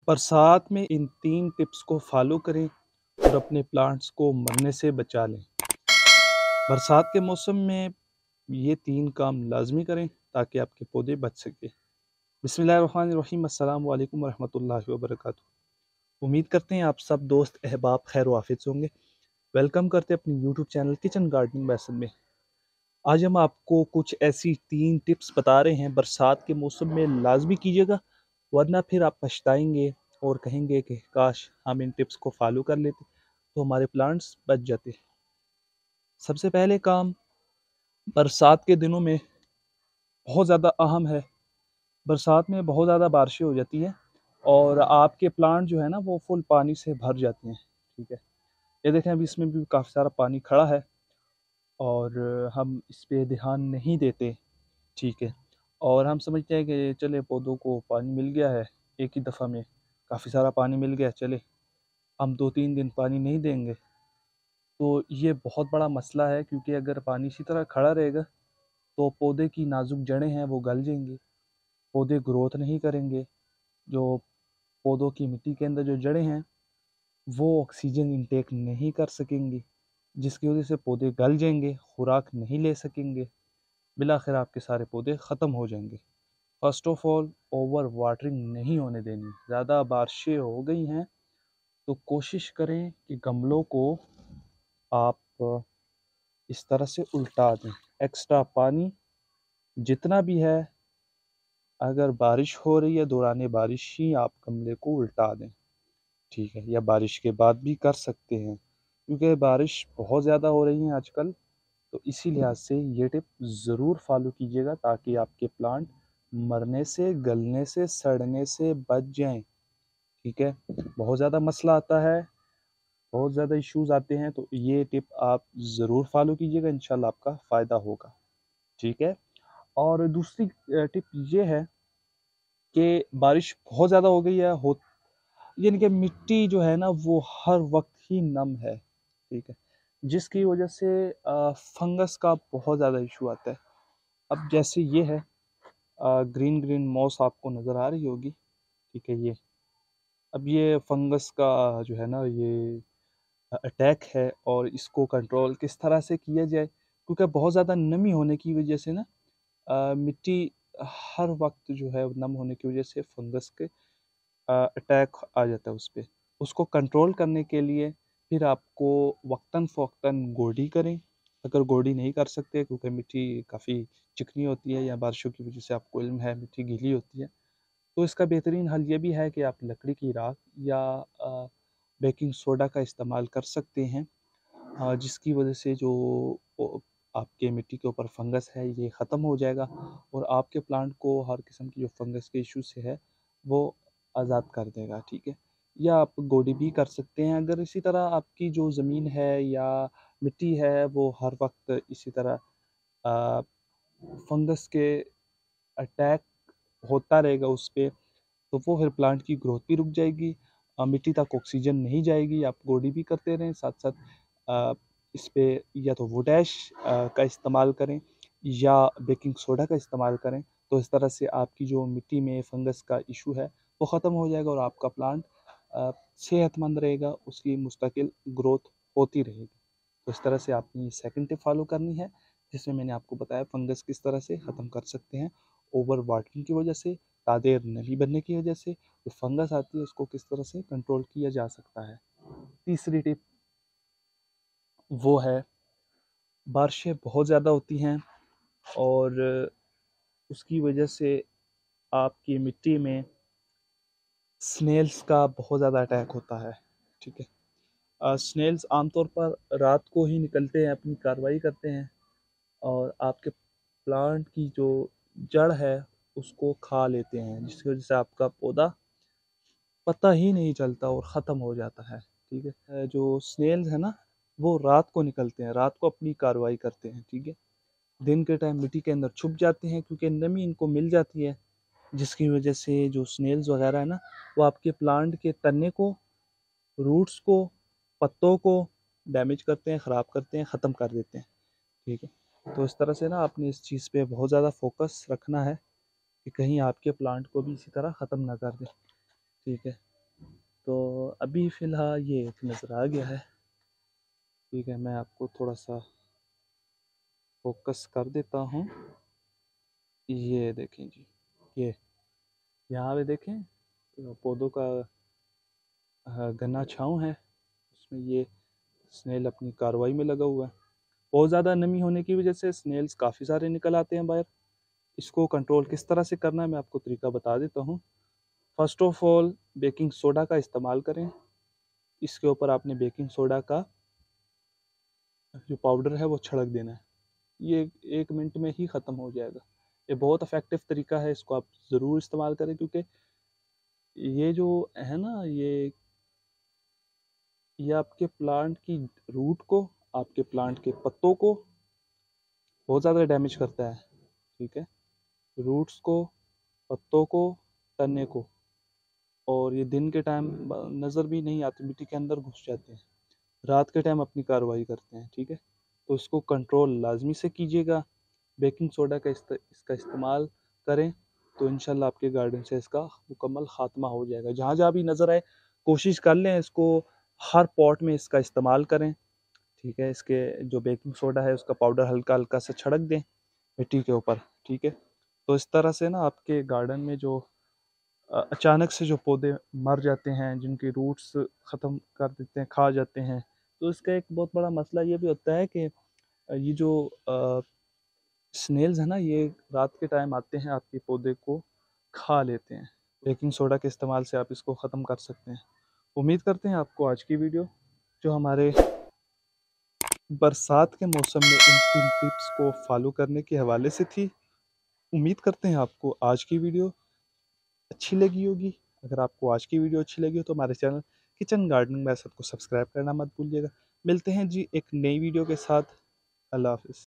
बरसात में इन 3 टिप्स को फॉलो करें और अपने प्लांट्स को मरने से बचा लें। बरसात के मौसम में ये 3 काम लाज़मी करें ताकि आपके पौधे बच सकें। बिस्मिल्लाहिर्रहमानिर्रहीम, अस्सलाम वालेकुम वरहमतुल्लाहि वबरकातुहू। उम्मीद करते हैं आप सब दोस्त अहबाब खैर वाफिज होंगे। वेलकम करते हैं अपने YouTube channel kitchen gardening method में। आज हम आपको कुछ ऐसी 3 टिप्स बता रहे हैं, बरसात के मौसम में लाजमी कीजिएगा, वरना फिर आप पछताएंगे और कहेंगे कि काश हम इन टिप्स को फॉलो कर लेते तो हमारे प्लांट्स बच जाते। सबसे पहले काम बरसात के दिनों में बहुत ज़्यादा अहम है। बरसात में बहुत ज़्यादा बारिशें हो जाती है और आपके प्लांट जो है ना वो फुल पानी से भर जाते हैं। ठीक है, ये देखें अभी इसमें भी काफ़ी सारा पानी खड़ा है और हम इस पे ध्यान नहीं देते। ठीक है, और हम समझते हैं कि चले पौधों को पानी मिल गया है, एक ही दफ़ा में काफ़ी सारा पानी मिल गया, चले हम 2-3 दिन पानी नहीं देंगे। तो ये बहुत बड़ा मसला है, क्योंकि अगर पानी इसी तरह खड़ा रहेगा तो पौधे की नाजुक जड़ें हैं वो गल जाएंगी, पौधे ग्रोथ नहीं करेंगे। जो पौधों की मिट्टी के अंदर जो जड़ें हैं वो ऑक्सीजन इंटेक नहीं कर सकेंगी, जिसकी वजह से पौधे गल जाएंगे, खुराक नहीं ले सकेंगे, बिलाखिर आपके सारे पौधे ख़त्म हो जाएंगे। First of all, over watering नहीं होने देनी। ज़्यादा बारिशें हो गई हैं तो कोशिश करें कि गमलों को आप इस तरह से उल्टा दें। एक्स्ट्रा पानी जितना भी है, अगर बारिश हो रही है दौरान बारिश ही आप गमले को उल्टा दें। ठीक है, या बारिश के बाद भी कर सकते हैं, क्योंकि बारिश बहुत ज़्यादा हो रही है आजकल। तो इसी लिहाज से ये टिप ज़रूर फॉलो कीजिएगा ताकि आपके प्लांट मरने से, गलने से, सड़ने से बच जाएं। ठीक है, बहुत ज़्यादा मसला आता है, बहुत ज़्यादा इश्यूज आते हैं, तो ये टिप आप ज़रूर फॉलो कीजिएगा, इंशाल्लाह आपका फ़ायदा होगा। ठीक है, और दूसरी टिप ये है कि बारिश बहुत ज़्यादा हो गई है, यानी कि मिट्टी जो है ना वो हर वक्त ही नम है। ठीक है, जिसकी वजह से फंगस का बहुत ज़्यादा इशू आता है। अब जैसे ये है ग्रीन ग्रीन मॉस आपको नज़र आ रही होगी। ठीक है, ये अब ये फंगस का जो है ना ये अटैक है, और इसको कंट्रोल किस तरह से किया जाए, क्योंकि बहुत ज़्यादा नमी होने की वजह से ना मिट्टी हर वक्त जो है नम होने की वजह से फंगस के अटैक आ जाता है उस पर। उसको कंट्रोल करने के लिए फिर आपको वक्तन फ़वक्तन गोडी करें। अगर गोडी नहीं कर सकते क्योंकि मिट्टी काफ़ी चिकनी होती है या बारिशों की वजह से आपको इल्म है मिट्टी गीली होती है, तो इसका बेहतरीन हल ये भी है कि आप लकड़ी की राख या बेकिंग सोडा का इस्तेमाल कर सकते हैं, जिसकी वजह से जो आपके मिट्टी के ऊपर फंगस है ये ख़त्म हो जाएगा और आपके प्लांट को हर किस्म की जो फंगस के इशू से है वो आज़ाद कर देगा। ठीक है, या आप गोडी भी कर सकते हैं। अगर इसी तरह आपकी जो ज़मीन है या मिट्टी है वो हर वक्त इसी तरह फंगस के अटैक होता रहेगा उस पर, तो वो फिर प्लांट की ग्रोथ भी रुक जाएगी, मिट्टी तक ऑक्सीजन नहीं जाएगी। आप गोडी भी करते रहें, साथ साथ इस पे या तो वुड ऐश का इस्तेमाल करें या बेकिंग सोडा का इस्तेमाल करें। तो इस तरह से आपकी जो मिट्टी में फंगस का इशू है वो ख़त्म हो जाएगा और आपका प्लांट सेहतमंद रहेगा, उसकी मुस्तकिल ग्रोथ होती रहेगी। तो इस तरह से आपने सेकंड टिप फॉलो करनी है, जिसमें मैंने आपको बताया फंगस किस तरह से ख़त्म कर सकते हैं। ओवर वाटरिंग की वजह से, तादेर नमी बनने की वजह से जो फंगस आती है उसको किस तरह से कंट्रोल किया जा सकता है। तीसरी टिप वो है, बारिशें बहुत ज़्यादा होती हैं और उसकी वजह से आपकी मिट्टी में स्नेल्स का बहुत ज़्यादा अटैक होता है। ठीक है, स्नेल्स आमतौर पर रात को ही निकलते हैं, अपनी कार्रवाई करते हैं और आपके प्लांट की जो जड़ है उसको खा लेते हैं, जिसकी वजह से आपका पौधा पता ही नहीं चलता और ख़त्म हो जाता है। ठीक है, जो स्नेल्स है ना वो रात को निकलते हैं, रात को अपनी कार्रवाई करते हैं। ठीक है, दिन के टाइम मिट्टी के अंदर छुप जाते हैं क्योंकि नमी इनको मिल जाती है, जिसकी वजह से जो स्नेल्स वगैरह है ना वो आपके प्लांट के तने को, रूट्स को, पत्तों को डैमेज करते हैं, ख़राब करते हैं, ख़त्म कर देते हैं। ठीक है, तो इस तरह से ना आपने इस चीज़ पे बहुत ज़्यादा फोकस रखना है कि कहीं आपके प्लांट को भी इसी तरह ख़त्म ना कर दें। ठीक है, तो अभी फ़िलहाल ये एक नज़र आ गया है। ठीक है, मैं आपको थोड़ा सा फोकस कर देता हूँ। ये देखें जी, ये यहाँ पे देखें पौधों का घना छाँव है, उसमें ये स्नेल अपनी कार्रवाई में लगा हुआ है। बहुत ज़्यादा नमी होने की वजह से स्नेल्स काफ़ी सारे निकल आते हैं बाहर। इसको कंट्रोल किस तरह से करना है मैं आपको तरीका बता देता हूँ। First of all baking soda का इस्तेमाल करें। इसके ऊपर आपने बेकिंग सोडा का जो पाउडर है वो छिड़क देना है। ये 1 मिनट में ही ख़त्म हो जाएगा। ये बहुत इफ़ेक्टिव तरीका है, इसको आप ज़रूर इस्तेमाल करें, क्योंकि ये जो है ना, ये आपके प्लांट की रूट को, आपके प्लांट के पत्तों को बहुत ज़्यादा डैमेज करता है। ठीक है, रूट्स को, पत्तों को, तने को। और ये दिन के टाइम नज़र भी नहीं आते, मिट्टी के अंदर घुस जाते हैं, रात के टाइम अपनी कार्रवाई करते हैं। ठीक है, तो इसको कंट्रोल लाजमी से कीजिएगा। बेकिंग सोडा का इसका इस्तेमाल करें तो इंशाल्लाह आपके गार्डन से इसका मुकम्मल ख़ात्मा हो जाएगा। जहाँ जहाँ भी नज़र आए कोशिश कर लें इसको हर पॉट में इसका इस्तेमाल करें। ठीक है, इसके जो बेकिंग सोडा है उसका पाउडर हल्का हल्का सा छिड़क दें मिट्टी के ऊपर। ठीक है, तो इस तरह से ना आपके गार्डन में जो अचानक से जो पौधे मर जाते हैं, जिनकी रूट्स ख़त्म कर देते हैं, खा जाते हैं, तो इसका एक बहुत बड़ा मसला ये भी होता है कि ये जो स्नेल्स है ना, ये रात के टाइम आते हैं, आपके पौधे को खा लेते हैं। बेकिंग सोडा के इस्तेमाल से आप इसको ख़त्म कर सकते हैं। उम्मीद करते हैं आपको आज की वीडियो जो हमारे बरसात के मौसम में इन 3 टिप्स को फॉलो करने के हवाले से थी। उम्मीद करते हैं आपको आज की वीडियो अच्छी लगी होगी। अगर आपको आज की वीडियो अच्छी लगी हो तो हमारे चैनल किचन गार्डनिंग मैथड को सब्सक्राइब करना मत भूलिएगा। मिलते हैं जी एक नई वीडियो के साथ। अल्लाह हाफ़िज़।